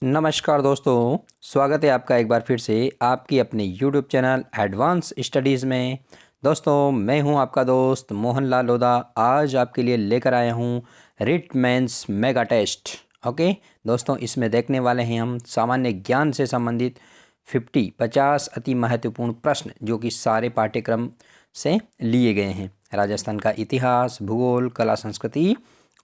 नमस्कार दोस्तों, स्वागत है आपका एक बार फिर से आपकी अपने यूट्यूब चैनल एडवांस स्टडीज़ में। दोस्तों, मैं हूं आपका दोस्त मोहनलाल लोधा। आज आपके लिए लेकर आया हूं रिट मेंस मेगा टेस्ट। ओके दोस्तों, इसमें देखने वाले हैं हम सामान्य ज्ञान से संबंधित 50 अति महत्वपूर्ण प्रश्न जो कि सारे पाठ्यक्रम से लिए गए हैं। राजस्थान का इतिहास, भूगोल, कला, संस्कृति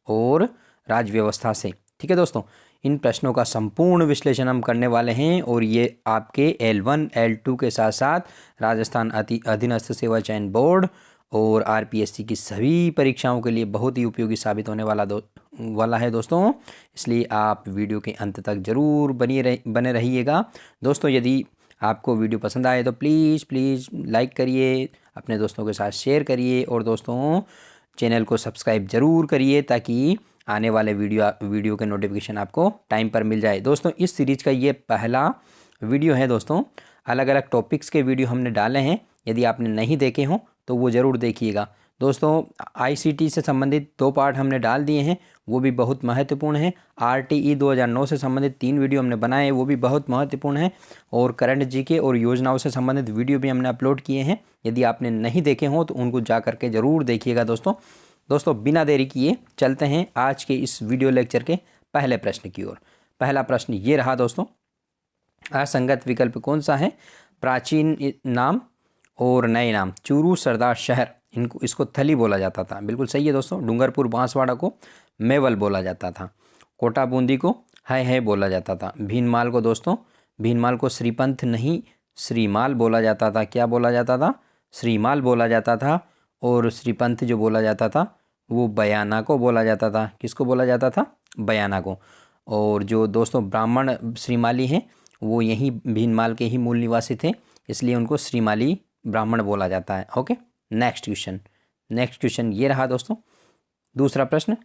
और राज्य व्यवस्था से। ठीक है दोस्तों, इन प्रश्नों का संपूर्ण विश्लेषण हम करने वाले हैं और ये आपके L1 L2 के साथ साथ राजस्थान अधीनस्थ सेवा चयन बोर्ड और RPSC की सभी परीक्षाओं के लिए बहुत ही उपयोगी साबित होने वाला है दोस्तों। इसलिए आप वीडियो के अंत तक ज़रूर बने रहिएगा। दोस्तों, यदि आपको वीडियो पसंद आए तो प्लीज़ लाइक करिए, अपने दोस्तों के साथ शेयर करिए और दोस्तों चैनल को सब्सक्राइब ज़रूर करिए ताकि आने वाले वीडियो के नोटिफिकेशन आपको टाइम पर मिल जाए। दोस्तों, इस सीरीज़ का ये पहला वीडियो है। दोस्तों, अलग अलग टॉपिक्स के वीडियो हमने डाले हैं, यदि आपने नहीं देखे हों तो वो ज़रूर देखिएगा। दोस्तों, ICT से संबंधित 2 पार्ट हमने डाल दिए हैं, वो भी बहुत महत्वपूर्ण है। RTE 2009 से संबंधित 3 वीडियो हमने बनाए हैं, वो भी बहुत महत्वपूर्ण है। और करंट GK और योजनाओं से संबंधित वीडियो भी हमने अपलोड किए हैं। यदि आपने नहीं देखे हों तो उनको जा करके ज़रूर देखिएगा। दोस्तों, बिना देरी किए चलते हैं आज के इस वीडियो लेक्चर के पहले प्रश्न की ओर। पहला प्रश्न ये रहा दोस्तों, असंगत विकल्प कौन सा है? प्राचीन नाम और नए नाम। चूरू सरदार शहर, इसको थली बोला जाता था, बिल्कुल सही है दोस्तों। डूंगरपुर बांसवाड़ा को मेवल बोला जाता था। कोटा बूंदी को है बोला जाता था। भीनमाल को दोस्तों, भीनमाल को श्रीपंथ नहीं श्रीमाल बोला जाता था। क्या बोला जाता था? श्रीमाल बोला जाता था। और श्रीपंथ जो बोला जाता था वो बयाना को बोला जाता था। किसको बोला जाता था? बयाना को। और जो दोस्तों ब्राह्मण श्रीमाली हैं वो यहीं भीनमाल के ही मूल निवासी थे, इसलिए उनको श्रीमाली ब्राह्मण बोला जाता है। ओके, नेक्स्ट क्वेश्चन ये रहा दोस्तों। दूसरा प्रश्न,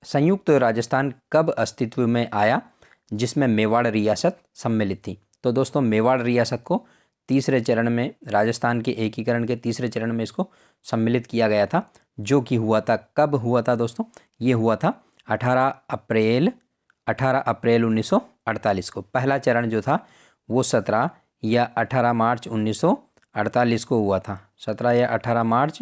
संयुक्त राजस्थान कब अस्तित्व में आया जिसमें मेवाड़ रियासत सम्मिलित थी? तो दोस्तों, मेवाड़ रियासत को तीसरे चरण में, राजस्थान के एकीकरण के तीसरे चरण में इसको सम्मिलित किया गया था, जो कि हुआ था, कब हुआ था दोस्तों? ये हुआ था 18 अप्रैल 1948 को। पहला चरण जो था वो 17 या 18 मार्च 1948 को हुआ था। 17 या 18 मार्च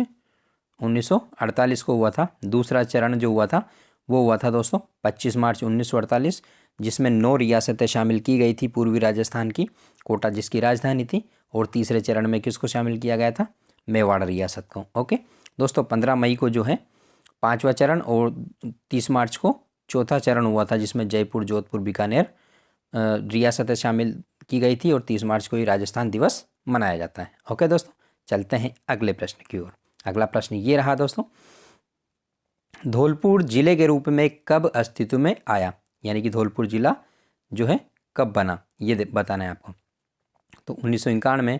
1948 को हुआ था। दूसरा चरण जो हुआ था वो हुआ था दोस्तों 25 मार्च 1948, जिसमें 9 रियासतें शामिल की गई थी पूर्वी राजस्थान की, कोटा जिसकी राजधानी थी। और तीसरे चरण में किसको शामिल किया गया था? मेवाड़ रियासत को। ओके दोस्तों, 15 मई को जो है 5वां चरण और 30 मार्च को चौथा चरण हुआ था, जिसमें जयपुर, जोधपुर, बीकानेर रियासतें शामिल की गई थी। और 30 मार्च को ही राजस्थान दिवस मनाया जाता है। ओके दोस्तों, चलते हैं अगले प्रश्न की ओर। अगला प्रश्न ये रहा दोस्तों, धौलपुर जिले के रूप में कब अस्तित्व में आया? यानी कि धौलपुर जिला जो है कब बना, ये बताना है आपको। तो 1991,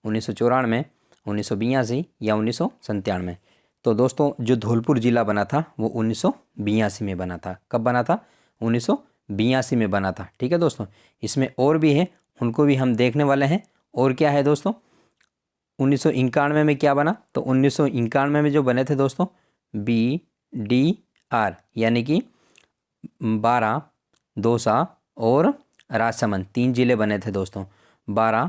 1994, 1982 या 1997। तो दोस्तों, जो धौलपुर जिला बना था वो 1982 में बना था। कब बना था? 1982 में बना था। ठीक है दोस्तों, इसमें और भी है, उनको भी हम देखने वाले हैं। और क्या है दोस्तों, 1991 में क्या बना? तो 1991 में जो बने थे दोस्तों BDR, यानी कि बारां, दौसा और राजसमंद, 3 जिले बने थे दोस्तों। बारां,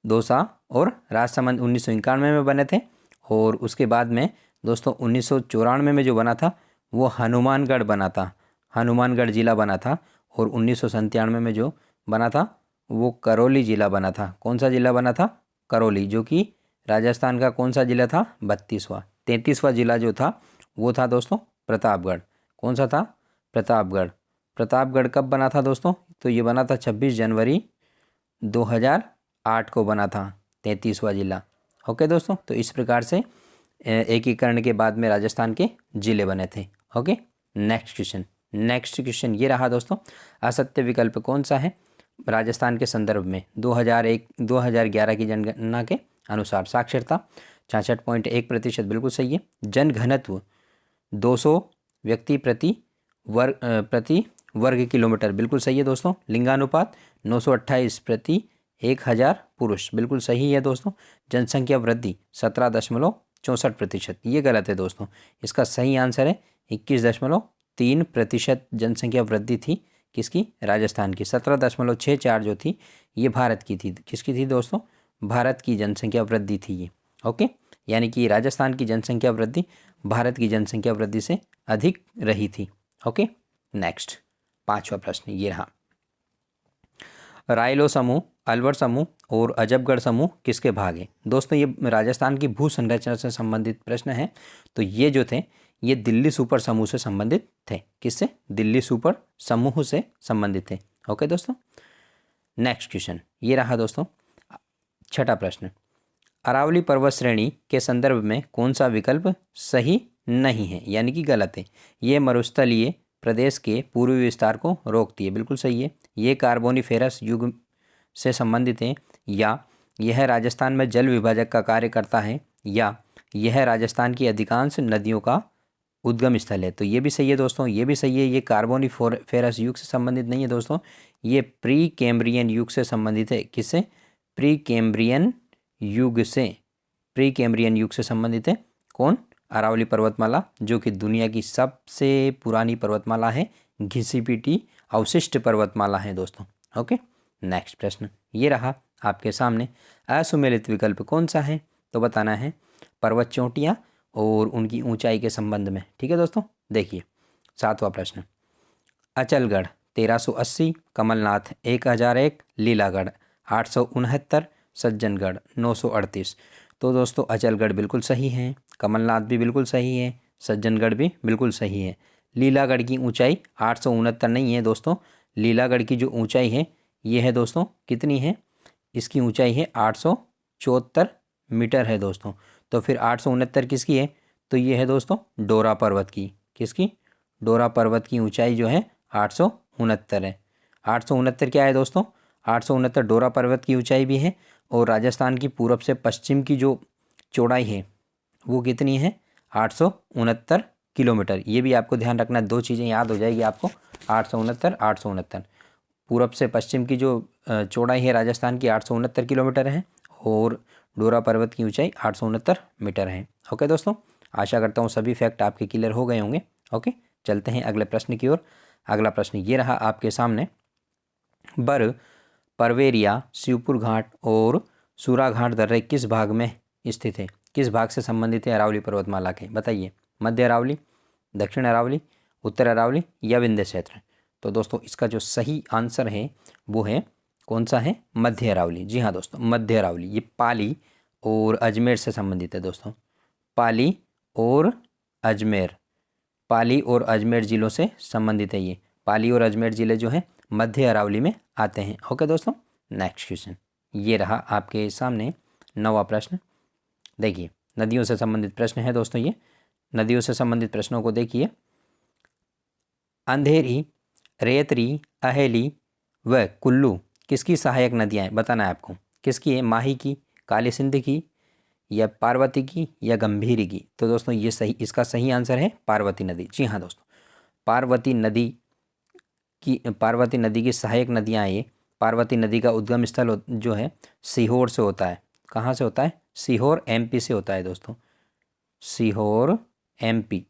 दौसा और राजसमंद 1991 में बने थे। और उसके बाद में दोस्तों 1994 में जो बना था वो हनुमानगढ़ बना था, हनुमानगढ़ जिला बना था। और 1997 में जो बना था वो करौली जिला बना था। कौन सा जिला बना था? करौली, जो कि राजस्थान का कौन सा जिला था? 32वां। 33वां जिला जो था वो था दोस्तों प्रतापगढ़। कौन सा था? प्रतापगढ़। प्रतापगढ़ कब बना था दोस्तों? तो ये बना था 26 जनवरी 2008 को बना था 33वां जिला। ओके दोस्तों, तो इस प्रकार से एकीकरण के बाद में राजस्थान के जिले बने थे। ओके, नेक्स्ट क्वेश्चन ये रहा दोस्तों, असत्य विकल्प कौन सा है? राजस्थान के संदर्भ में 2011 की जनगणना के अनुसार साक्षरता 66.1%, बिल्कुल सही है। जनघनत्व 200 व्यक्ति प्रति वर्ग किलोमीटर, बिल्कुल सही है दोस्तों। लिंगानुपात 928 प्रति 1000 पुरुष, बिल्कुल सही है दोस्तों। जनसंख्या वृद्धि 17.64%, ये गलत है दोस्तों। इसका सही आंसर है 21.3% जनसंख्या वृद्धि थी किसकी? राजस्थान की। 17.64 जो थी ये भारत की थी। किसकी थी दोस्तों? भारत की जनसंख्या वृद्धि थी ये। ओके, यानी कि राजस्थान की जनसंख्या वृद्धि भारत की जनसंख्या वृद्धि से अधिक रही थी। ओके, नेक्स्ट 5वां प्रश्न ये रहा। रायलो समूह, अलवर समूह और अजबगढ़ समूह किसके भाग हैं? दोस्तों ये राजस्थान की भू संरचना से संबंधित प्रश्न है। तो ये जो थे ये दिल्ली सुपर समूह से संबंधित थे। किससे? दिल्ली सुपर समूह से संबंधित थे। ओके दोस्तों, नेक्स्ट क्वेश्चन ये रहा दोस्तों। 6ठा प्रश्न, अरावली पर्वत श्रेणी के संदर्भ में कौन सा विकल्प सही नहीं है, यानी कि गलत है? ये मरुस्थलीय प्रदेश के पूर्वी विस्तार को रोकती है, बिल्कुल सही है। ये कार्बोनिफेरस युग से संबंधित है, या यह राजस्थान में जल विभाजक का कार्य करता है, या यह राजस्थान की अधिकांश नदियों का उद्गम स्थल है। तो ये भी सही है दोस्तों, ये भी सही है। ये कार्बोनिफेरस युग से संबंधित नहीं है दोस्तों, ये प्री कैम्ब्रियन युग से संबंधित है। किससे? प्री कैम्ब्रियन युग से, प्री कैम्ब्रियन युग से संबंधित है। कौन? अरावली पर्वतमाला, जो कि दुनिया की सबसे पुरानी पर्वतमाला है, घिसीपिटी अवशिष्ट पर्वतमाला है दोस्तों। ओके, नेक्स्ट प्रश्न ये रहा आपके सामने। असुमेलित विकल्प कौन सा है? तो बताना है पर्वत चोटियाँ और उनकी ऊंचाई के संबंध में। ठीक है दोस्तों, देखिए 7वां प्रश्न, अचलगढ़ 1380, कमलनाथ 1001, लीलागढ़ 869, सज्जनगढ़ 938। तो दोस्तों अचलगढ़ बिल्कुल सही है, कमलनाथ भी बिल्कुल सही है, सज्जनगढ़ भी बिल्कुल सही है। लीलागढ़ की ऊंचाई 869 नहीं है दोस्तों, लीलागढ़ की जो ऊंचाई है ये है दोस्तों, कितनी है? इसकी ऊंचाई है 874 मीटर है दोस्तों। तो फिर 869 किसकी है? तो ये है दोस्तों डोरा पर्वत की। किसकी? डोरा पर्वत की ऊंचाई जो है 869 है। 869 क्या है दोस्तों? 869 डोरा पर्वत की ऊंचाई भी है, और राजस्थान की पूरब से पश्चिम की जो चौड़ाई है वो कितनी है? 869 किलोमीटर। ये भी आपको ध्यान रखना, दो चीज़ें याद हो जाएगी आपको, 869 869। पूरब से पश्चिम की जो चौड़ाई है राजस्थान की 869 किलोमीटर है, और डोरा पर्वत की ऊंचाई 869 मीटर है। ओके दोस्तों, आशा करता हूँ सभी फैक्ट आपके क्लियर हो गए होंगे। ओके, चलते हैं अगले प्रश्न की ओर। अगला प्रश्न ये रहा आपके सामने, बर, परवेरिया, शिवपुर घाट और सूरा घाट दर्रे किस भाग में स्थित है? किस भाग से संबंधित है अरावली पर्वतमाला के? बताइए, मध्य अरावली, दक्षिण अरावली, उत्तर अरावली या विंध्य क्षेत्र? तो दोस्तों इसका जो सही आंसर है वो है कौन सा है? मध्य अरावली। जी हाँ दोस्तों, मध्य अरावली। ये पाली और अजमेर से संबंधित है दोस्तों, पाली और अजमेर, पाली और अजमेर ज़िलों से संबंधित है ये। पाली और अजमेर ज़िले जो हैं मध्य अरावली में आते हैं। ओके दोस्तों, नेक्स्ट क्वेश्चन ये रहा आपके सामने 9वां प्रश्न। देखिए नदियों से संबंधित प्रश्न है दोस्तों, ये नदियों से संबंधित प्रश्नों को देखिए। अंधेरी, रेतरी, अहेली व कुल्लू किसकी सहायक नदियाँ हैं? बताना है आपको। किसकी है? माही की, काली सिंध की, या पार्वती की, या गंभीरी की? तो दोस्तों ये सही, इसका सही आंसर है पार्वती नदी। जी हाँ दोस्तों, पार्वती नदी की सहायक नदियाँ ये। पार्वती नदी का उद्गम स्थल जो है सीहोर से होता है। कहाँ से होता है? सीहोर एमपी से होता है दोस्तों, सीहोर एमपी,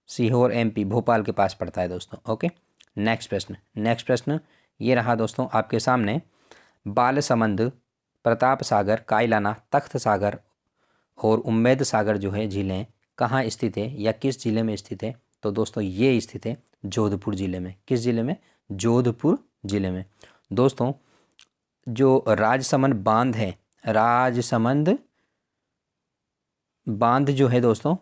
सीहोर एमपी भोपाल के पास पड़ता है दोस्तों। ओके, नेक्स्ट प्रश्न ये रहा दोस्तों आपके सामने, बालसमंद, प्रताप सागर, कायलाना, तख्त सागर और उम्मेद सागर जो है झीलें कहाँ स्थित है, या किस ज़िले में स्थित है? तो दोस्तों ये स्थित है जोधपुर ज़िले में। किस ज़िले में? जोधपुर ज़िले में। दोस्तों जो राजसमंद बांध है, राजसमंद बांध जो है दोस्तों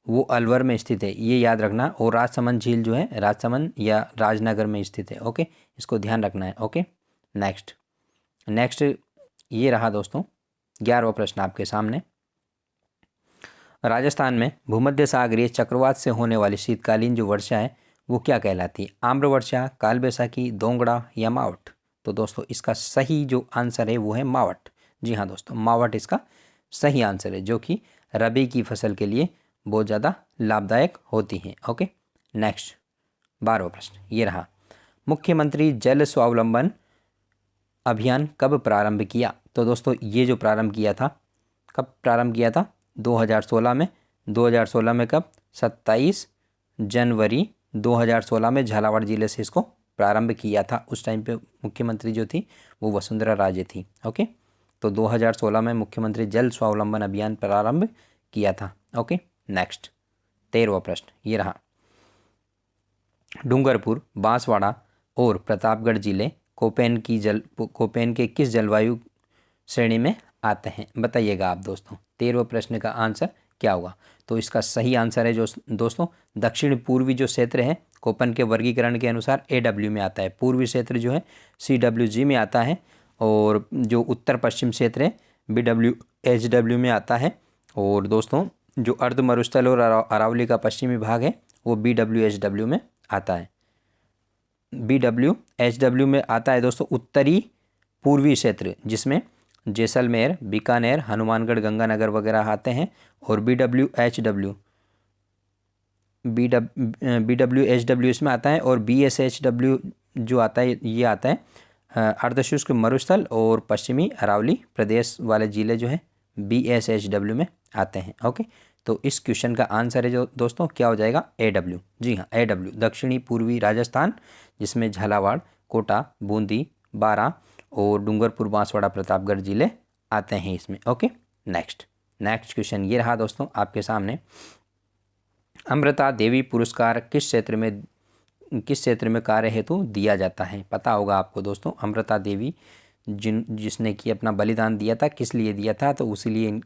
वो अलवर में स्थित है, ये याद रखना। और राजसमंद झील जो है राजसमंद या राजनगर में स्थित है। ओके, इसको ध्यान रखना है। ओके, नेक्स्ट ये रहा दोस्तों 11वां प्रश्न आपके सामने। राजस्थान में भूमध्य सागरीय चक्रवात से होने वाली शीतकालीन जो वर्षा है वो क्या कहलाती है? आम्र वर्षा, काल बैसाखी, दोंगड़ा या मावठ? तो दोस्तों इसका सही जो आंसर है वो है मावठ। जी हाँ दोस्तों, मावठ इसका सही आंसर है, जो कि रबी की फसल के लिए बहुत ज़्यादा लाभदायक होती हैं। ओके, नेक्स्ट 12वां प्रश्न ये रहा, मुख्यमंत्री जल स्वावलंबन अभियान कब प्रारंभ किया? तो दोस्तों ये जो प्रारंभ किया था, कब प्रारंभ किया था? 2016 में। 2016 में कब? 27 जनवरी 2016 में झालावाड़ ज़िले से इसको प्रारंभ किया था। उस टाइम पे मुख्यमंत्री जो थी वो वसुंधरा राजे थी। ओके, तो 2016 में मुख्यमंत्री जल स्वावलंबन अभियान प्रारंभ किया था। ओके, नेक्स्ट 13वां प्रश्न ये रहा। डूंगरपुर, बांसवाड़ा और प्रतापगढ़ जिले कोपेन के किस जलवायु श्रेणी में आते हैं? बताइएगा आप दोस्तों। 13वें प्रश्न का आंसर क्या होगा? तो इसका सही आंसर है जो दोस्तों दक्षिण पूर्वी जो क्षेत्र है कोपन के वर्गीकरण के अनुसार AW में आता है। पूर्वी क्षेत्र जो है CWG में आता है और जो उत्तर पश्चिम क्षेत्र है BWHW में आता है। और दोस्तों जो अर्ध मरुस्थल और अरावली का पश्चिमी भाग है वो BWHW में आता है। BWHW में आता है दोस्तों उत्तरी पूर्वी क्षेत्र, जिसमें जैसलमेर, बीकानेर, हनुमानगढ़, गंगानगर वगैरह आते हैं। और BWHW इसमें आता है। और BSHW जो आता है ये आता है अर्धशुष्क मरुस्थल और पश्चिमी अरावली प्रदेश वाले जिले जो हैं BSHW में आते हैं। ओके, तो इस क्वेश्चन का आंसर है जो दोस्तों क्या हो जाएगा? AW। जी हाँ, AW दक्षिणी पूर्वी राजस्थान, जिसमें झालावाड़, कोटा, बूंदी, बारां और डूंगरपुर, बांसवाड़ा, प्रतापगढ़ जिले आते हैं इसमें। ओके, नेक्स्ट क्वेश्चन ये रहा दोस्तों आपके सामने। अमृता देवी पुरस्कार किस क्षेत्र में कार्य हेतु दिया जाता है? पता होगा आपको दोस्तों। अमृता देवी जिसने कि अपना बलिदान दिया था, किस लिए दिया था? तो उसी लिए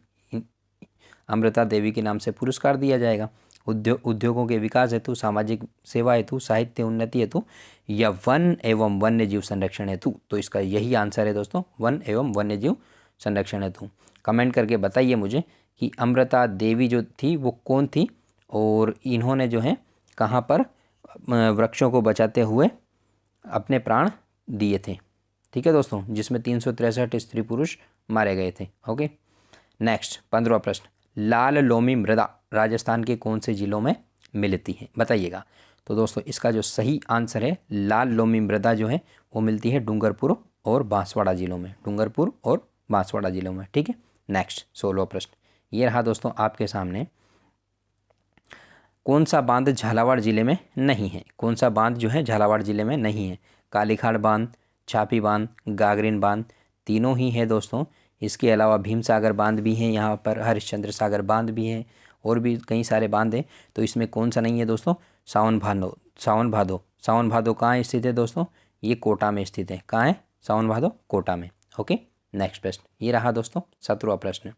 अमृता देवी के नाम से पुरस्कार दिया जाएगा। उद्योगों के विकास हेतु, सामाजिक सेवा हेतु, साहित्य उन्नति हेतु या वन एवं वन्य जीव संरक्षण हेतु? तो इसका यही आंसर है दोस्तों, वन एवं वन्य जीव संरक्षण हेतु। कमेंट करके बताइए मुझे कि अमृता देवी जो थी वो कौन थी और इन्होंने जो है कहाँ पर वृक्षों को बचाते हुए अपने प्राण दिए थे। ठीक है दोस्तों, जिसमें 363 स्त्री पुरुष मारे गए थे। ओके, नेक्स्ट 15वां प्रश्न। लाल लोमी मृदा राजस्थान के कौन से जिलों में मिलती है? बताइएगा। तो दोस्तों इसका जो सही आंसर है लाल लोमी मृदा जो है वो मिलती है डूंगरपुर और बांसवाड़ा जिलों में। डूंगरपुर और बांसवाड़ा जिलों में। ठीक है, नेक्स्ट 16वां प्रश्न ये रहा दोस्तों आपके सामने। कौन सा बांध झालावाड़ जिले में नहीं है? कौन सा बांध जो है झालावाड़ जिले में नहीं है? कालीखाड़ बांध, छापी बांध, गागरीन बांध, तीनों ही है दोस्तों। इसके अलावा भीम सागर बांध भी है, यहाँ पर हरिश्चंद्र सागर बांध भी है और भी कई सारे बांध हैं। तो इसमें कौन सा नहीं है दोस्तों? सावन भादो कहाँ स्थित है दोस्तों? ये कोटा में स्थित है। कहाँ है? सावन भादो कोटा में। ओके, नेक्स्ट प्रश्न ये रहा दोस्तों 17वां प्रश्न।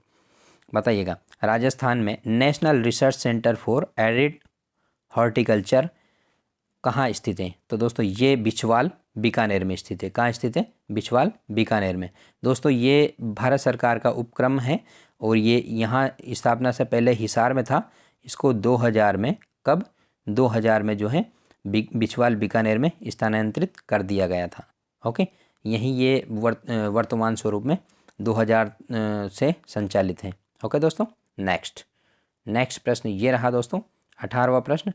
बताइएगा, राजस्थान में national research centre for arid horticulture कहाँ स्थित है? तो दोस्तों ये बिछवाल बीकानेर में स्थित है। कहाँ स्थित है? बिछवाल बीकानेर में। दोस्तों ये भारत सरकार का उपक्रम है और ये यहाँ स्थापना से पहले हिसार में था। इसको 2000 में, कब? 2000 में जो है बिछवाल बीकानेर में स्थानांतरित कर दिया गया था। ओके, यहीं ये वर्तमान स्वरूप में 2000 से संचालित है। ओके दोस्तों, नेक्स्ट प्रश्न ये रहा दोस्तों 18वां प्रश्न।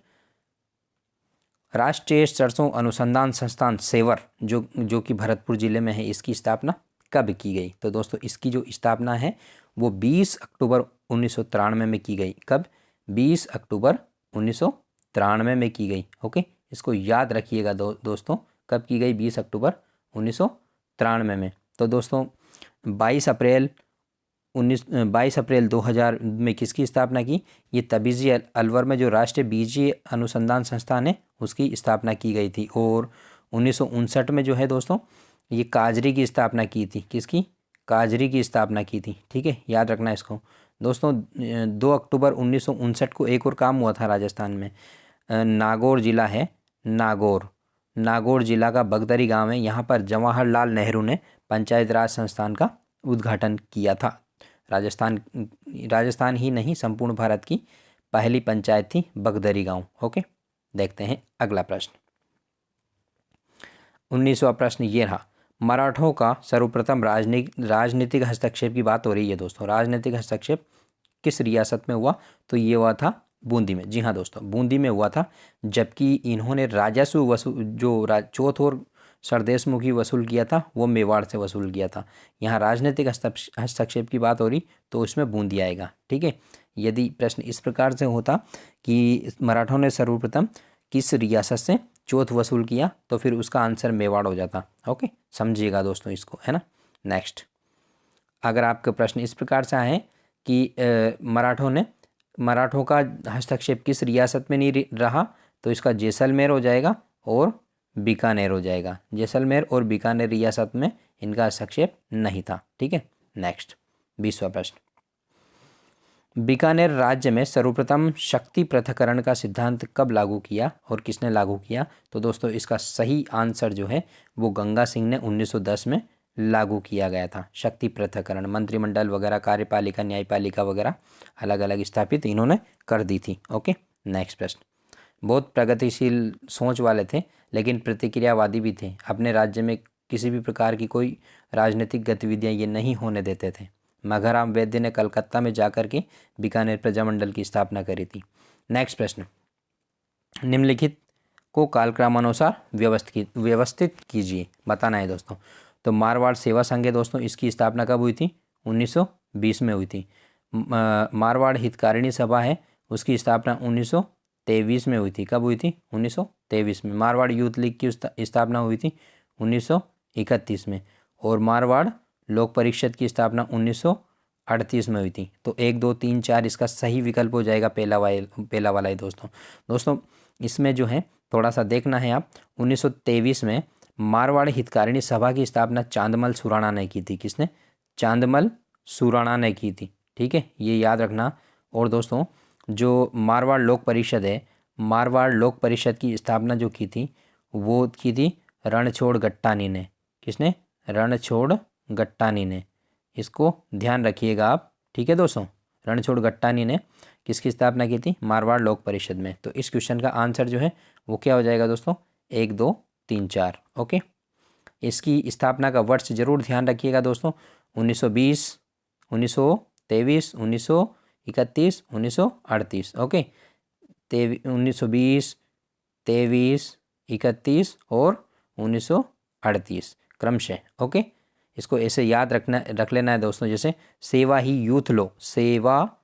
राष्ट्रीय सरसों अनुसंधान संस्थान सेवर जो कि भरतपुर जिले में है, इसकी स्थापना कब की गई? तो दोस्तों इसकी जो स्थापना है वो 20 अक्टूबर 1993 में की गई। कब? 20 अक्टूबर 1993 में की गई। ओके, इसको याद रखिएगा दोस्तों, कब की गई? 20 अक्टूबर 1993 में। तो दोस्तों 22 अप्रैल 2000 में किसकी स्थापना की? ये तबीजी अलवर में जो राष्ट्रीय बीजीय अनुसंधान संस्थान है उसकी स्थापना की गई थी। और 1959 में जो है दोस्तों ये काजरी की स्थापना की थी। किसकी? काजरी की स्थापना की थी। ठीक है, याद रखना इसको दोस्तों। 2 अक्टूबर 1959 को एक और काम हुआ था राजस्थान में। नागौर जिला है, नागौर जिला का बगदरी गांव है, यहाँ पर जवाहरलाल नेहरू ने पंचायत राज संस्थान का उद्घाटन किया था। राजस्थान ही नहीं संपूर्ण भारत की पहली पंचायत थी बगदरी गांव। ओके, देखते हैं अगला प्रश्न। 19वां प्रश्न ये रहा। मराठों का सर्वप्रथम राजनीतिक हस्तक्षेप की बात हो रही है दोस्तों। राजनीतिक हस्तक्षेप किस रियासत में हुआ? तो ये हुआ था बूंदी में। जी हाँ दोस्तों, बूंदी में हुआ था। जबकि इन्होंने राजस्व वसूल जो चौथ और सरदेशमुखी वसूल किया था वो मेवाड़ से वसूल किया था। यहाँ राजनीतिक हस्तक्षेप की बात हो रही तो उसमें बूंदी आएगा। ठीक है, यदि प्रश्न इस प्रकार से होता कि मराठों ने सर्वप्रथम किस रियासत से चौथ वसूल किया तो फिर उसका आंसर मेवाड़ हो जाता। ओके, समझिएगा दोस्तों इसको, है ना। नेक्स्ट, अगर आपके प्रश्न इस प्रकार से आए कि मराठों का हस्तक्षेप किस रियासत में नहीं रहा, तो इसका जैसलमेर हो जाएगा और बीकानेर हो जाएगा। जैसलमेर और बीकानेर रियासत में इनका हस्तक्षेप नहीं था। ठीक है, नेक्स्ट 20वां प्रश्न, बीकानेर राज्य में सर्वप्रथम शक्ति पृथक्करण का सिद्धांत कब लागू किया और किसने लागू किया? तो दोस्तों इसका सही आंसर जो है वो गंगा सिंह ने 1910 में लागू किया गया था। शक्ति पृथक्करण, मंत्रिमंडल वगैरह, कार्यपालिका, न्यायपालिका वगैरह अलग अलग स्थापित इन्होंने कर दी थी। ओके, नेक्स्ट प्रश्न, बहुत प्रगतिशील सोच वाले थे लेकिन प्रतिक्रियावादी भी थे। अपने राज्य में किसी भी प्रकार की कोई राजनीतिक गतिविधियां ये नहीं होने देते थे। माघाराम वैद्य ने कलकत्ता में जाकर के बीकानेर प्रजामंडल की स्थापना करी थी। नेक्स्ट प्रश्न, निम्नलिखित को कालक्रमानुसार व्यवस्थित कीजिए, बताना है दोस्तों। तो मारवाड़ सेवा संघ है दोस्तों, इसकी स्थापना कब हुई थी? 1920 में हुई थी। मारवाड़ हितकारिणी सभा है, उसकी स्थापना 1923 में हुई थी। कब हुई थी? 1923 में। मारवाड़ यूथ लीग की स्थापना हुई थी 1931 में। और मारवाड़ लोक परिषद की स्थापना 1938 में हुई थी। तो 1, 2, 3, 4 इसका सही विकल्प हो जाएगा पहला वाला है दोस्तों इसमें जो है थोड़ा सा देखना है आप। 1923 में मारवाड़ हितकारिणी सभा की स्थापना चांदमल सुराणा ने की थी। किसने? चांदमल सुराणा ने की थी। ठीक है, ये याद रखना। और दोस्तों जो मारवाड़ लोक परिषद है, मारवाड़ लोक परिषद की स्थापना जो की थी वो की थी रणछोड़ गट्टानी ने। किसने? रणछोड़ गट्टानी ने। इसको ध्यान रखिएगा आप। ठीक है दोस्तों, रणछोड़ गट्टानी ने किसकी स्थापना की थी? मारवाड़ लोक परिषद में। तो इस क्वेश्चन का आंसर जो है वो क्या हो जाएगा दोस्तों? 1, 2, 3, 4। ओके, इसकी स्थापना का वर्ष जरूर ध्यान रखिएगा दोस्तों। 1920, 1923, 1931, 1938। ओके, 1920, 23, 31 और 1938 क्रमशः। ओके, इसको ऐसे याद रख लेना है दोस्तों, जैसे सेवा ही यूथ लो, सेवा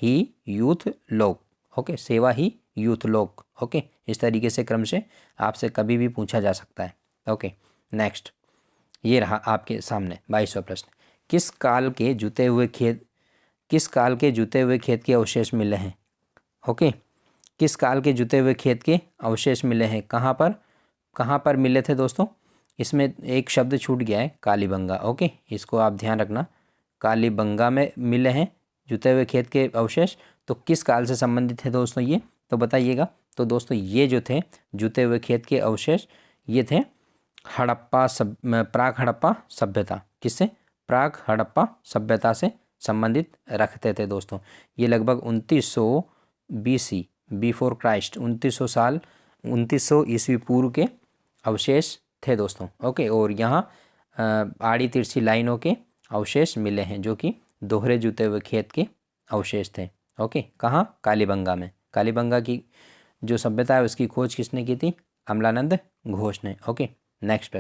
ही यूथ लोग। ओके, सेवा ही यूथ लोग। ओके, इस तरीके से क्रमशः आपसे कभी भी पूछा जा सकता है। ओके, नेक्स्ट, ये रहा आपके सामने 22वां प्रश्न, किस काल के जुते हुए खेत के अवशेष मिले हैं? ओके, किस काल के जुते हुए खेत के अवशेष मिले हैं? कहाँ पर मिले थे दोस्तों? इसमें एक शब्द छूट गया है, कालीबंगा। ओके, इसको आप ध्यान रखना, कालीबंगा में मिले हैं जुते हुए खेत के अवशेष। तो किस काल से संबंधित है दोस्तों ये? तो बताइएगा। तो दोस्तों ये जो थे जुते हुए खेत के अवशेष, ये थे प्राक हड़प्पा सभ्यता। किससे? प्राक हड़प्पा सभ्यता से संबंधित रखते थे दोस्तों। ये लगभग 2900 BC, बिफोर क्राइस्ट, 2900 ईस्वी पूर्व के अवशेष थे दोस्तों। ओके, और यहाँ आड़ी तिरछी लाइनों के अवशेष मिले हैं जो कि दोहरे जुते हुए खेत के अवशेष थे। ओके, कहाँ? कालीबंगा में। कालीबंगा की जो सभ्यता है उसकी खोज किसने की थी? अमलानंद घोष ने। ओके, नेक्स्ट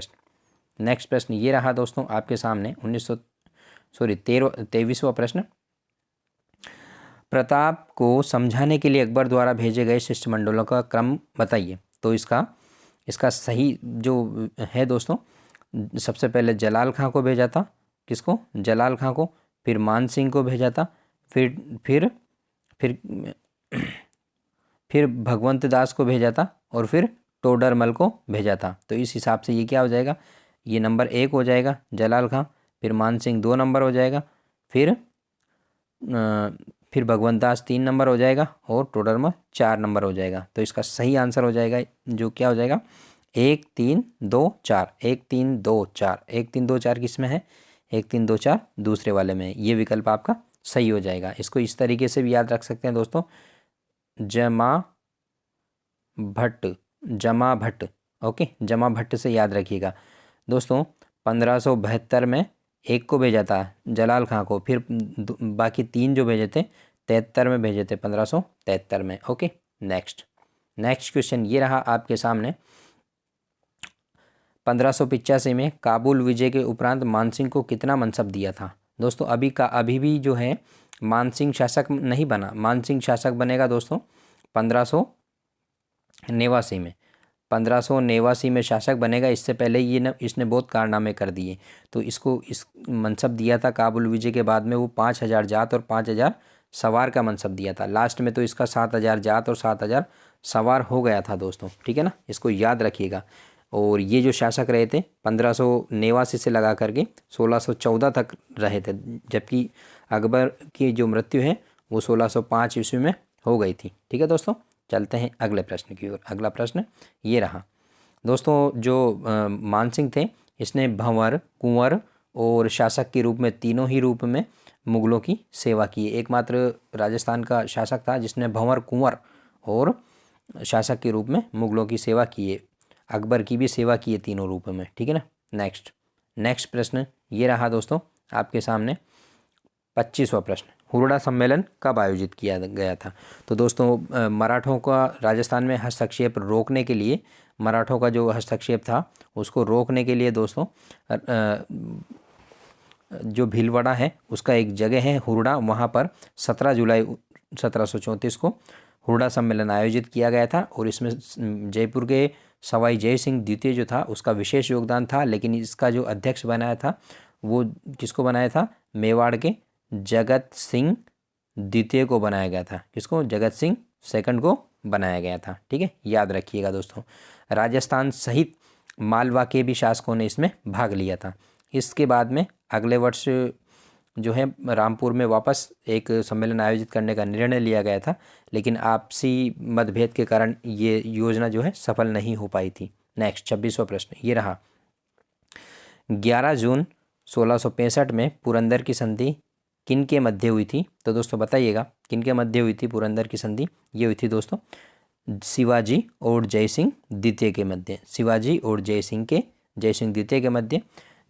प्रश्न ये रहा दोस्तों आपके सामने 23वां प्रश्न, प्रताप को समझाने के लिए अकबर द्वारा भेजे गए शिष्टमंडलों का क्रम बताइए। तो इसका सही जो है दोस्तों, सबसे पहले जलाल खां को भेजा था। किसको? जलाल खां को। फिर मान सिंह को भेजा था। फिर भगवंत दास को भेजा था और फिर टोडरमल को भेजा था। तो इस हिसाब से ये क्या हो जाएगा? ये नंबर 1 हो जाएगा जलाल खां, फिर मान सिंह 2 नंबर हो जाएगा, फिर भगवंत दास 3 नंबर हो जाएगा और टोडरमल 4 नंबर हो जाएगा। तो इसका सही आंसर हो जाएगा जो क्या हो जाएगा? 1, 3, 2, 4। 1, 3, 2, 4। 1, 3, 2, 4 किस में है? 1, 3, 2, 4 दूसरे वाले में है। ये विकल्प आपका सही हो जाएगा। इसको इस तरीके से भी याद रख सकते हैं दोस्तों, जमा भट्ट। ओके, जमा भट्ट से याद रखिएगा दोस्तों। 1572 में एक को भेजा था जलाल खां को, फिर बाकी 3 जो भेजे थे 73 में भेजे थे, 1573 में। ओके, नेक्स्ट क्वेश्चन ये रहा आपके सामने, 1585 में काबुल विजय के उपरांत मानसिंह को कितना मनसब दिया था? दोस्तों अभी भी जो है मानसिंह शासक नहीं बना। मानसिंह शासक बनेगा दोस्तों नेवासी में, 1589 में शासक बनेगा। इससे पहले ये न इसने बहुत कारनामे कर दिए, तो इसको इस मनसब दिया था काबुल विजय के बाद में वो 5,000 जात और 5,000 सवार का मनसब दिया था। लास्ट में तो इसका 7,000 जात और 7,000 सवार हो गया था दोस्तों, ठीक है ना, इसको याद रखिएगा। और ये जो शासक रहे थे 1589 से लगा करके 1614 तक रहे थे, जबकि अकबर की जो मृत्यु है वो 1605 ईस्वी में हो गई थी। ठीक है दोस्तों, चलते हैं अगले प्रश्न की ओर। अगला प्रश्न ये रहा दोस्तों, जो मानसिंह थे इसने भंवर, कुंवर और शासक के रूप में, तीनों ही रूप में मुगलों की सेवा की। एकमात्र राजस्थान का शासक था जिसने भंवर, कुंवर और शासक के रूप में मुगलों की सेवा की है। अकबर की भी सेवा की है तीनों रूप में, ठीक है ना। नेक्स्ट प्रश्न ये रहा दोस्तों आपके सामने, 25वां प्रश्न, हुरडा सम्मेलन कब आयोजित किया गया था? तो दोस्तों मराठों का राजस्थान में हस्तक्षेप रोकने के लिए, मराठों का जो हस्तक्षेप था उसको रोकने के लिए दोस्तों जो भीलवाड़ा है उसका एक जगह है हुरडा, वहाँ पर 17 जुलाई 1734 को हुरडा सम्मेलन आयोजित किया गया था। और इसमें जयपुर के सवाई जय सिंह द्वितीय जो था उसका विशेष योगदान था, लेकिन इसका जो अध्यक्ष बनाया था वो किसको बनाया था? मेवाड़ के जगत सिंह द्वितीय को बनाया गया था। किसको? जगत सिंह सेकंड को बनाया गया था। ठीक है, याद रखिएगा दोस्तों। राजस्थान सहित मालवा के भी शासकों ने इसमें भाग लिया था। इसके बाद में अगले वर्ष जो है रामपुर में वापस एक सम्मेलन आयोजित करने का निर्णय लिया गया था, लेकिन आपसी मतभेद के कारण ये योजना जो है सफल नहीं हो पाई थी। नेक्स्ट 26वां प्रश्न ये रहा, 11 जून 1665 में पुरंदर की संधि किन के मध्य हुई थी? तो दोस्तों बताइएगा किन के मध्य हुई थी पुरंदर की संधि? ये हुई थी दोस्तों शिवाजी और जय सिंह द्वितीय के मध्य, शिवाजी और जय सिंह द्वितीय के मध्य।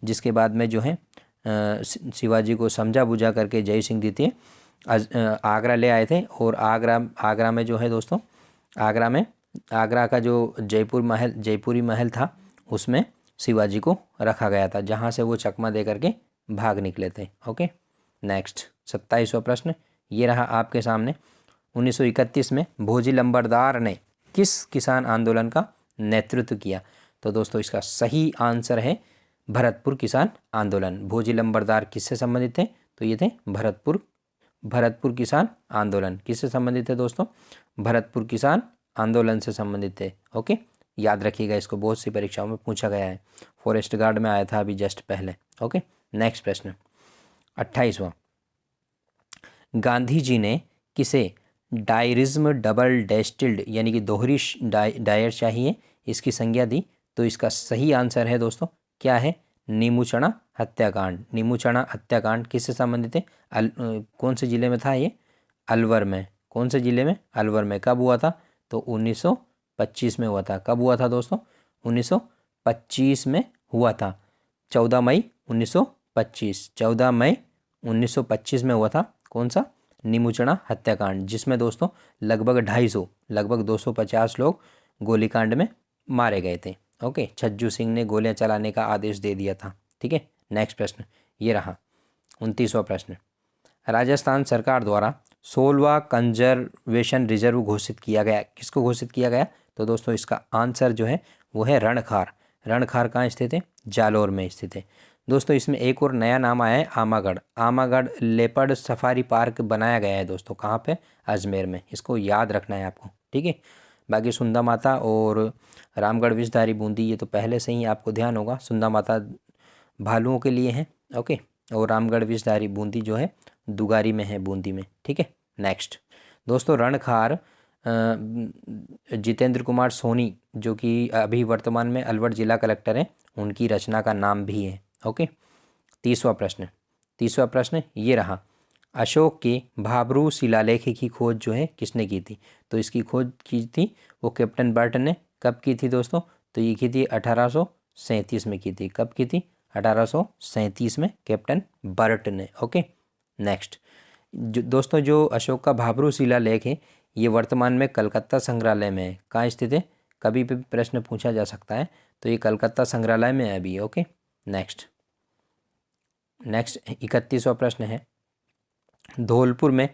जिसके बाद में जो है शिवाजी को समझा बुझा करके जय सिंह द्वितीय आगरा ले आए थे। और आगरा में जो है दोस्तों, आगरा का जो जयपुरी महल था उसमें शिवाजी को रखा गया था, जहाँ से वो चकमा दे करके भाग निकले थे। ओके, नेक्स्ट 27वां प्रश्न ये रहा आपके सामने, 1931 में भोजी लंबरदार ने किस किसान आंदोलन का नेतृत्व किया? तो दोस्तों इसका सही आंसर है भरतपुर किसान आंदोलन। भोजी लंबरदार किससे संबंधित थे? तो ये थे भरतपुर किसान आंदोलन। किससे संबंधित थे दोस्तों? भरतपुर किसान आंदोलन से संबंधित थे। ओके, याद रखिएगा, इसको बहुत सी परीक्षाओं में पूछा गया है, फॉरेस्ट गार्ड में आया था अभी जस्ट पहले। ओके, नेक्स्ट प्रश्न 28वां, गांधी जी ने किसे डायरिज्म डबल डेस्टिल्ड यानी कि दोहरी डायर चाहिए इसकी संज्ञा दी? तो इसका सही आंसर है दोस्तों क्या है? नीमूचना हत्याकांड। नीमूचना हत्याकांड किससे संबंधित है? कौन से जिले में था ये? अलवर में। कौन से जिले में? अलवर में। कब हुआ था? तो 1925 में हुआ था। कब हुआ था दोस्तों? 1925 में हुआ था, 14 मई 1925। 14 मई 1925 में हुआ था। कौन सा? नीमूचना हत्याकांड, जिसमें दोस्तों लगभग 250 लगभग 250 लोग गोलीकांड में मारे गए थे। ओके, छज्जू सिंह ने गोलियां चलाने का आदेश दे दिया था। ठीक है, नेक्स्ट प्रश्न ये रहा 29वां प्रश्न, राजस्थान सरकार द्वारा 16वां कंजर्वेशन रिजर्व घोषित किया गया। किसको घोषित किया गया? तो दोस्तों इसका आंसर जो है वो है रणखार। रणखार कहाँ स्थित है? जालौर में स्थित है। दोस्तों इसमें एक और नया नाम आया है Amagarh. Amagarh leopard safari park बनाया गया है दोस्तों, कहाँ पे? अजमेर में। इसको याद रखना है आपको। ठीक है, बाकी सुंदा माता और रामगढ़ विषधारी बूंदी ये तो पहले से ही आपको ध्यान होगा। सुंदा माता भालुओं के लिए है, ओके, और रामगढ़ विषधारी बूंदी जो है दुगारी में है, बूंदी में। ठीक है, नेक्स्ट दोस्तों रणखार जितेंद्र कुमार सोनी जो कि अभी वर्तमान में अलवर जिला कलेक्टर हैं, उनकी रचना का नाम भी है। ओके, 30वां प्रश्न ये रहा, अशोक के भाब्रू शिलालेख की खोज जो है किसने की थी? तो इसकी खोज की थी वो कैप्टन बर्ट ने। कब की थी दोस्तों? तो ये की थी 1837 में की थी। कब की थी? 1837 में कैप्टन बर्ट ने। ओके, नेक्स्ट दोस्तों जो अशोक का भाब्रू शिलालेख है ये वर्तमान में कलकत्ता संग्रहालय में है। कहाँ स्थित है? कभी भी प्रश्न पूछा जा सकता है, तो ये कलकत्ता संग्रहालय में है अभी। ओके, नेक्स्ट 31वां प्रश्न है, धौलपुर में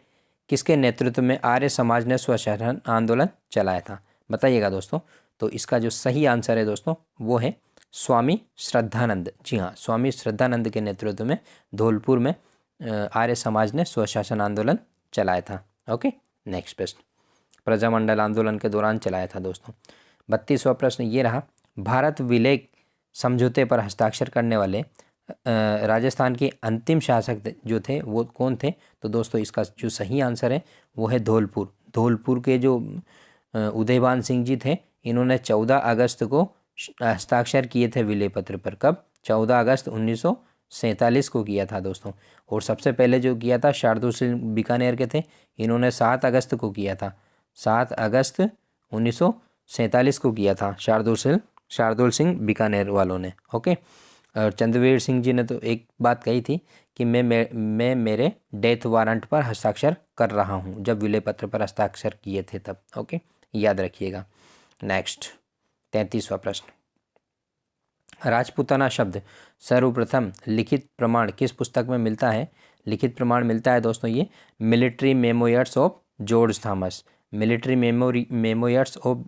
किसके नेतृत्व में आर्य समाज ने स्वशासन आंदोलन चलाया था? बताइएगा दोस्तों। तो इसका जो सही आंसर है दोस्तों वो है स्वामी श्रद्धानंद। जी हाँ, स्वामी श्रद्धानंद के नेतृत्व में धौलपुर में आर्य समाज ने स्वशासन आंदोलन चलाया था। ओके, नेक्स्ट प्रश्न, प्रजामंडल आंदोलन के दौरान चलाया था दोस्तों। 32वां प्रश्न ये रहा, भारत विलय समझौते पर हस्ताक्षर करने वाले राजस्थान के अंतिम शासक जो थे वो कौन थे? तो दोस्तों इसका जो सही आंसर है वो है धौलपुर। धौलपुर के जो उदयभान सिंह जी थे, इन्होंने 14 अगस्त को हस्ताक्षर किए थे विलय पत्र पर। कब? 14 अगस्त 1947 को किया था दोस्तों। और सबसे पहले जो किया था शार्दुल सिंह बीकानेर के थे, इन्होंने 7 अगस्त को किया था। 7 अगस्त 1947 को किया था शार्दुल सिंह बीकानेर वालों ने। ओके, और चंद्रवीर सिंह जी ने तो एक बात कही थी कि मैं मेरे डेथ वारंट पर हस्ताक्षर कर रहा हूं, जब विलय पत्र पर हस्ताक्षर किए थे तब। ओके, याद रखिएगा। नेक्स्ट 33वां प्रश्न, राजपूताना शब्द सर्वप्रथम लिखित प्रमाण किस पुस्तक में मिलता है? लिखित प्रमाण मिलता है दोस्तों ये military memoirs of George Thomas. Military memoirs of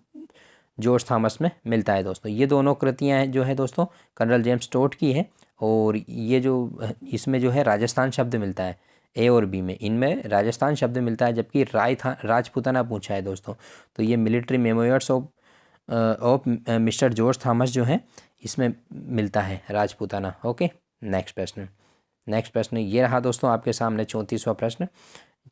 George Thomas में मिलता है दोस्तों। ये दोनों कृतियाँ जो है दोस्तों कर्नल जेम्स टोड की है, और ये जो इसमें जो है राजस्थान शब्द मिलता है ए और बी में, इनमें राजस्थान शब्द मिलता है, जबकि राजपूताना पूछा है दोस्तों। तो ये military memoirs of mister George Thomas जो है इसमें मिलता है राजपूताना। ओके, नेक्स्ट प्रश्न ये रहा दोस्तों आपके सामने 34वां प्रश्न,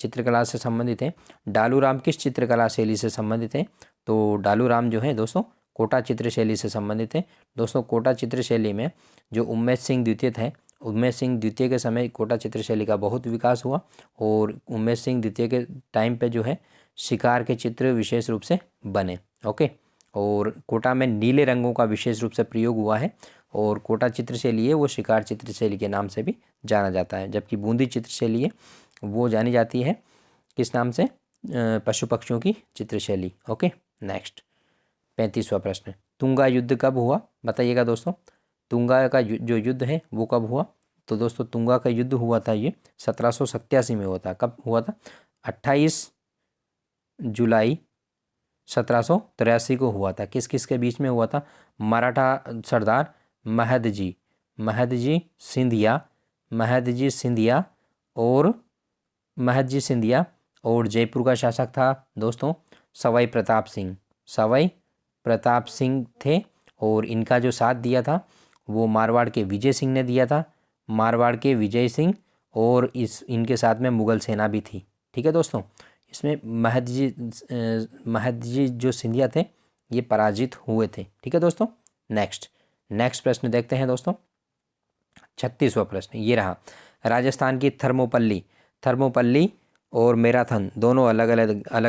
चित्रकला से संबंधित है। डालू राम किस चित्रकला शैली से संबंधित है? तो डालू राम जो है दोस्तों कोटा चित्र शैली से संबंधित है। दोस्तों कोटा चित्र शैली में जो उमेश सिंह द्वितीय थे, उमेश सिंह द्वितीय के समय कोटा चित्र शैली का बहुत विकास हुआ, और उमेश सिंह द्वितीय के टाइम पे जो है शिकार के चित्र विशेष रूप से बने। ओके, और कोटा में नीले रंगों का विशेष रूप से प्रयोग हुआ है, और कोटा चित्र शैली है वो शिकार चित्र शैली के नाम से भी जाना जाता है, जबकि बूंदी चित्र शैली है वो जानी जाती है किस नाम से? पशु पक्षियों की चित्रशैली। ओके, नेक्स्ट 35वां प्रश्न, तुंगा युद्ध कब हुआ? बताइएगा दोस्तों। तुंगा का जो युद्ध है वो कब हुआ? तो दोस्तों तुंगा का युद्ध हुआ था ये 1787 में हुआ था। कब हुआ था? 28 जुलाई 1783 को हुआ था। किस किस के बीच में हुआ था? मराठा सरदार महदजी सिंधिया और जयपुर का शासक था दोस्तों सवाई प्रताप सिंह थे, और इनका जो साथ दिया था वो मारवाड़ के विजय सिंह ने दिया था। मारवाड़ के विजय सिंह, और इनके साथ में मुगल सेना भी थी। ठीक है दोस्तों, इसमें महदजी जो सिंधिया थे ये पराजित हुए थे। ठीक है दोस्तों, नेक्स्ट प्रश्न देखते हैं दोस्तों। 36वां प्रश्न ये रहा, राजस्थान की थर्मोपल्ली और मैराथन दोनों अलग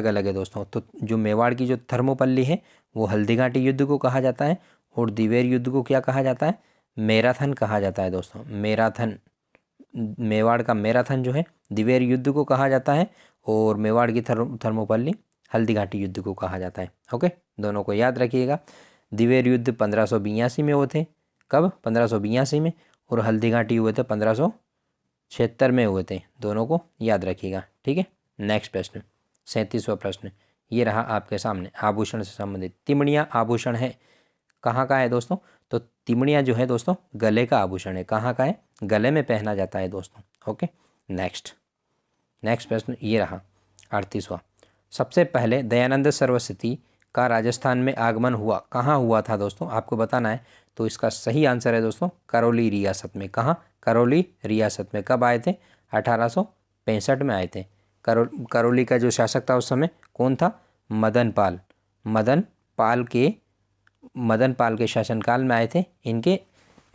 अलग है दोस्तों। तो जो मेवाड़ की जो थर्मोपल्ली है वो हल्दीघाटी युद्ध को कहा जाता है, और दिवेर युद्ध को क्या कहा जाता है? मैराथन कहा जाता है दोस्तों। मेवाड़ का मैराथन जो है दिवेर युद्ध को कहा जाता है, और मेवाड़ की थर्मोपल्ली हल्दीघाटी युद्ध को कहा जाता है। ओके, दोनों को याद रखिएगा। दिवेर युद्ध 1582 में हुए थे। कब? 1582 में। और हल्दीघाटी हुए थे 1576 में हुए थे। दोनों को याद रखिएगा। ठीक है, नेक्स्ट प्रश्न 37वां प्रश्न ये रहा आपके सामने, आभूषण से संबंधित। तिमड़िया आभूषण है, कहाँ का है दोस्तों? तो तिमड़िया जो है दोस्तों गले का आभूषण है। कहाँ का है? गले में पहना जाता है दोस्तों। ओके, नेक्स्ट प्रश्न ये रहा 38वां, सबसे पहले दयानंद सरस्वती का राजस्थान में आगमन हुआ कहाँ हुआ था दोस्तों? आपको बताना है। तो इसका सही आंसर है दोस्तों करौली रियासत में। कहाँ? करौली रियासत में। कब आए थे? 1865 में आए थे। करौली का जो शासक था उस समय कौन था? मदन पाल के शासनकाल में आए थे। इनके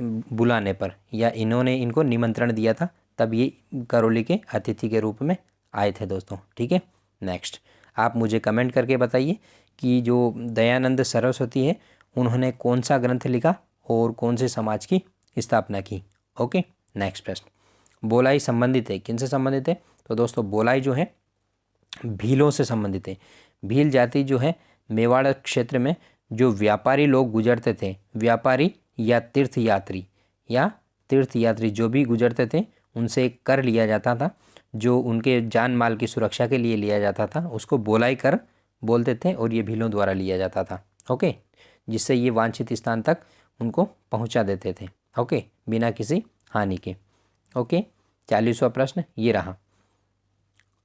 बुलाने पर, या इन्होंने इनको निमंत्रण दिया था, तब ये करौली के अतिथि के रूप में आए थे दोस्तों। ठीक है, नेक्स्ट आप मुझे कमेंट करके बताइए कि जो दयानंद सरस्वती है उन्होंने कौन सा ग्रंथ लिखा और कौन से समाज की स्थापना की। ओके, नेक्स्ट प्रश्न, बोलाई संबंधित है, किन से संबंधित है? तो दोस्तों बोलाई जो है भीलों से संबंधित है। भील जाति जो है मेवाड़ क्षेत्र में जो व्यापारी लोग गुजरते थे, व्यापारी या तीर्थयात्री जो भी गुजरते थे उनसे एक कर लिया जाता था, जो उनके जान माल की सुरक्षा के लिए लिया जाता था, उसको बोलाई कर बोलते थे और ये भीलों द्वारा लिया जाता था। ओके, जिससे ये वांछित स्थान तक उनको पहुंचा देते थे। ओके, बिना किसी हानि के। ओके, 40वां प्रश्न ये रहा।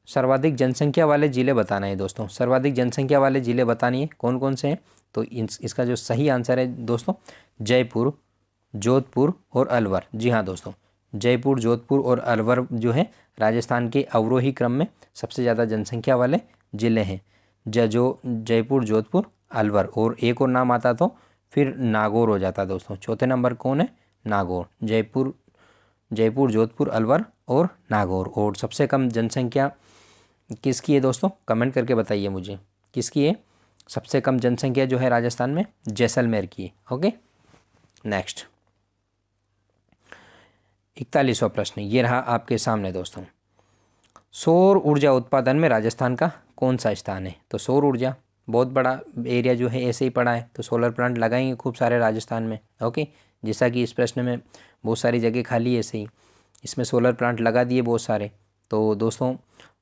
सर्वाधिक जनसंख्या वाले ज़िले बताना है दोस्तों। सर्वाधिक जनसंख्या वाले ज़िले बतानी है कौन कौन से हैं। तो इसका जो सही आंसर है दोस्तों, जयपुर, जोधपुर और अलवर। जी हाँ दोस्तों, जयपुर, जोधपुर और अलवर जो है राजस्थान के अवरोही क्रम में सबसे ज़्यादा जनसंख्या वाले ज़िले हैं। जयपुर, जोधपुर, अलवर, और एक और नाम आता तो फिर नागौर हो जाता दोस्तों। चौथे नंबर कौन है? नागौर। जयपुर, जोधपुर, अलवर और नागौर। और सबसे कम जनसंख्या किसकी है दोस्तों? कमेंट करके बताइए मुझे किसकी है सबसे कम जनसंख्या जो है राजस्थान में? जैसलमेर की है। ओके, नेक्स्ट 41वां प्रश्न ये रहा आपके सामने दोस्तों। सौर ऊर्जा उत्पादन में राजस्थान का कौन सा स्थान है? तो सौर ऊर्जा बहुत बड़ा एरिया जो है ऐसे ही पड़ा है, तो सोलर प्लांट लगाएंगे खूब सारे राजस्थान में। ओके, जैसा कि इस प्रश्न में बहुत सारी जगह खाली है, ऐसे ही इसमें सोलर प्लांट लगा दिए बहुत सारे। तो दोस्तों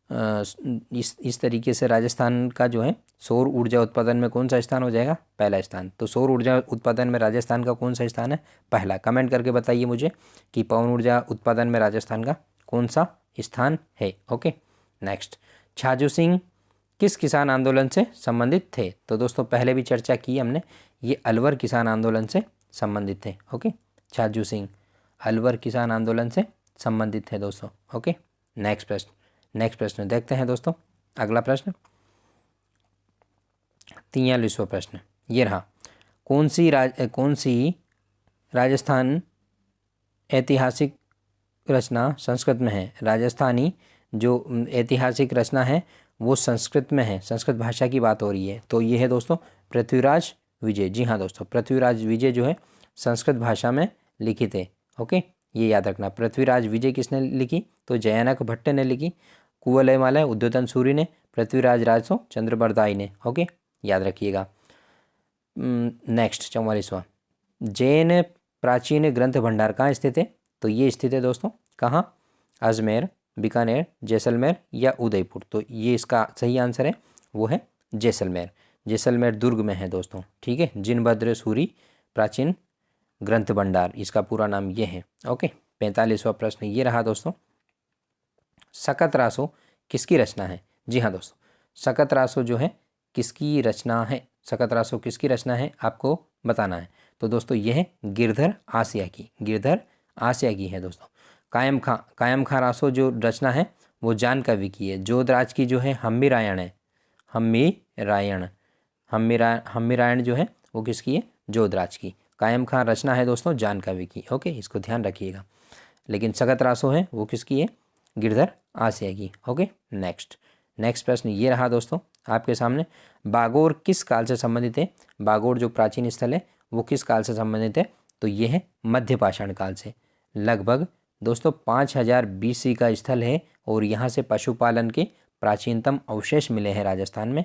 इस तरीके से राजस्थान का जो है सौर ऊर्जा उत्पादन में कौन सा स्थान हो जाएगा? पहला स्थान। तो सौर ऊर्जा उत्पादन में राजस्थान का कौन सा स्थान है? पहला। कमेंट करके बताइए मुझे कि पवन ऊर्जा उत्पादन में राजस्थान का कौन सा स्थान है। ओके, नेक्स्ट, छाजू सिंह किस किसान आंदोलन से संबंधित थे? तो दोस्तों पहले भी चर्चा की हमने, ये अलवर किसान आंदोलन से संबंधित थे। ओके, छाजू सिंह अलवर किसान आंदोलन से संबंधित थे दोस्तों। ओके, नेक्स्ट प्रश्न देखते हैं दोस्तों। अगला प्रश्न 43वां प्रश्न ये रहा। कौन सी राजस्थान ऐतिहासिक रचना संस्कृत में है? राजस्थानी जो ऐतिहासिक रचना है वो संस्कृत में है, संस्कृत भाषा की बात हो रही है। तो ये है दोस्तों पृथ्वीराज विजय। जी हाँ दोस्तों, पृथ्वीराज विजय जो है संस्कृत भाषा में लिखित है। ओके, ये याद रखना। पृथ्वीराज विजय किसने लिखी? तो जयानक भट्ट ने लिखी, कुवलयमाला उद्योतन सूरी ने, पृथ्वीराज राजसो चंद्रबरदाई ने। ओके, याद रखिएगा। नेक्स्ट 44वां, जैन प्राचीन ग्रंथ भंडार कहाँ स्थित है? तो ये स्थित है दोस्तों कहाँ? अजमेर, बीकानेर, जैसलमेर या उदयपुर। तो ये इसका सही आंसर है, वो है जैसलमेर। जैसलमेर दुर्ग में है दोस्तों। ठीक है, जिनभद्र सूरी प्राचीन ग्रंथ भंडार, इसका पूरा नाम ये है। ओके, 45वां प्रश्न ये रहा दोस्तों। सकतरासो किसकी रचना है? जी हाँ दोस्तों, सकतरासो जो है किसकी रचना है? सकतरासो किसकी रचना है आपको बताना है। तो दोस्तों ये है गिरधर आसिया की, गिरधर आसिया की है दोस्तों। कायम खां रासो जो रचना है वो जान कवि की है। जोधराज की जो है हम्मीरायण है, हम्मीरायण जो है वो किसकी है? जोधराज की। कायम खां रचना है दोस्तों जान कवि की। ओके, इसको ध्यान रखिएगा। लेकिन सकतरासो है वो किसकी है? गिरधर आसिया की। ओके, नेक्स्ट प्रश्न ये रहा दोस्तों आपके सामने। बागोर किस काल से संबंधित है? बागोर जो प्राचीन स्थल है वो किस काल से संबंधित है? तो ये है मध्य पाषाण काल से। लगभग दोस्तों 5000 BC का स्थल है और यहाँ से पशुपालन के प्राचीनतम अवशेष मिले हैं राजस्थान में।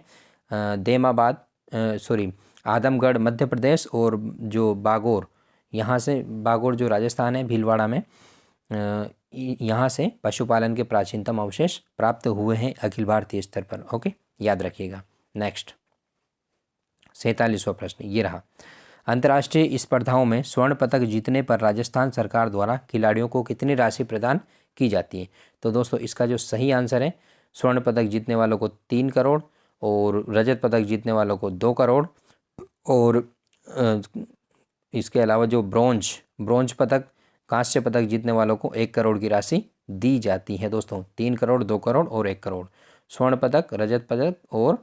आदमगढ़ मध्य प्रदेश और जो बागोर, यहाँ से बागोर जो राजस्थान है भीलवाड़ा में, यहाँ से पशुपालन के प्राचीनतम अवशेष प्राप्त हुए हैं अखिल भारतीय स्तर पर। ओके, याद रखिएगा। नेक्स्ट 47वां प्रश्न ये रहा। अंतर्राष्ट्रीय स्पर्धाओं में स्वर्ण पदक जीतने पर राजस्थान सरकार द्वारा खिलाड़ियों को कितनी राशि प्रदान की जाती है? तो दोस्तों इसका जो सही आंसर है, स्वर्ण पदक जीतने वालों को 3 करोड़ और रजत पदक जीतने वालों को 2 करोड़ और इसके अलावा जो ब्रोंज पदक, कांस्य पदक जीतने वालों को 1 करोड़ की राशि दी जाती है दोस्तों। 3 करोड़, 2 करोड़ और 1 करोड़। स्वर्ण पदक, रजत पदक और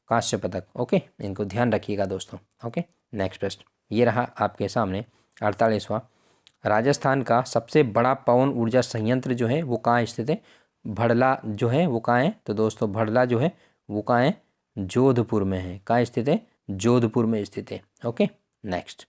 कांस्य पदक। ओके, इनको ध्यान रखिएगा दोस्तों। ओके, नेक्स्ट प्रश्न ये रहा आपके सामने 48वां। राजस्थान का सबसे बड़ा पवन ऊर्जा संयंत्र जो है वो कहाँ स्थित है? भड़ला जो है वो कहाँ है? तो दोस्तों भड़ला जो है वो कहाँ है? जोधपुर में है। कहाँ स्थित है? जोधपुर में स्थित है। ओके, नेक्स्ट,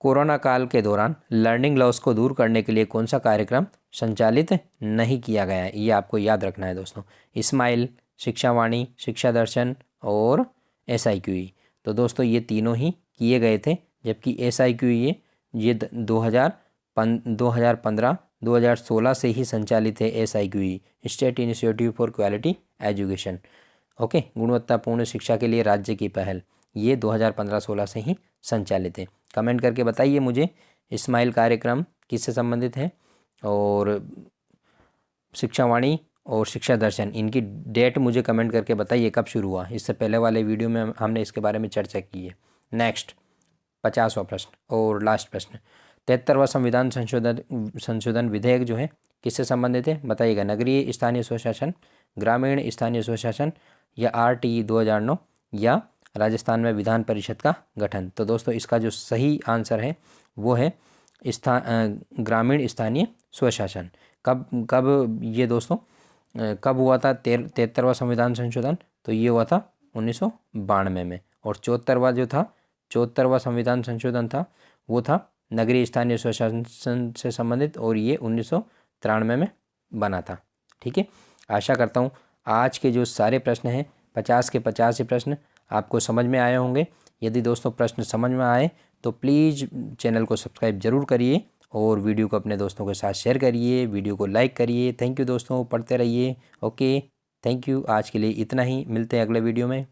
कोरोना काल के दौरान लर्निंग लॉस को दूर करने के लिए कौन सा कार्यक्रम संचालित नहीं किया गया है? ये आपको याद रखना है दोस्तों। स्माइल, शिक्षावाणी, शिक्षा दर्शन और SIQE। तो दोस्तों ये तीनों ही किए गए थे, जबकि SIQE ये 2015-2016 से ही संचालित है। SIQE state institute for quality education. Okay, गुणवत्तापूर्ण शिक्षा के लिए राज्य की पहल, ये 2015-16 से ही संचालित है। कमेंट करके बताइए मुझे स्माइल कार्यक्रम किससे संबंधित है, और शिक्षावाणी और शिक्षा दर्शन इनकी डेट मुझे कमेंट करके बताइए कब शुरू हुआ। इससे पहले वाले वीडियो में हमने इसके बारे में चर्चा की है। नेक्स्ट 50वां प्रश्न और लास्ट प्रश्न, 73वां संविधान संशोधन विधेयक जो है किससे संबंधित है, बताइएगा। नगरीय स्थानीय स्वशासन, ग्रामीण स्थानीय स्वशासन, या RTE 2009, या राजस्थान में विधान परिषद का गठन। तो दोस्तों इसका जो सही आंसर है वो है ग्रामीण स्थानीय स्वशासन। कब कब ये दोस्तों कब हुआ था 73वां संविधान संशोधन, तो ये हुआ था 1992 में। और 74वां संविधान संशोधन था वो था नगरीय स्थानीय स्वशासन से संबंधित, और ये 1993 में बना था। ठीक है, आशा करता हूँ आज के जो सारे प्रश्न हैं 50 के 50 ही प्रश्न आपको समझ में आए होंगे। यदि दोस्तों प्रश्न समझ में आए तो प्लीज़ चैनल को सब्सक्राइब ज़रूर करिए और वीडियो को अपने दोस्तों के साथ शेयर करिए, वीडियो को लाइक करिए। थैंक यू दोस्तों, पढ़ते रहिए। Okay, thank you. आज के लिए इतना ही, मिलते हैं अगले वीडियो में।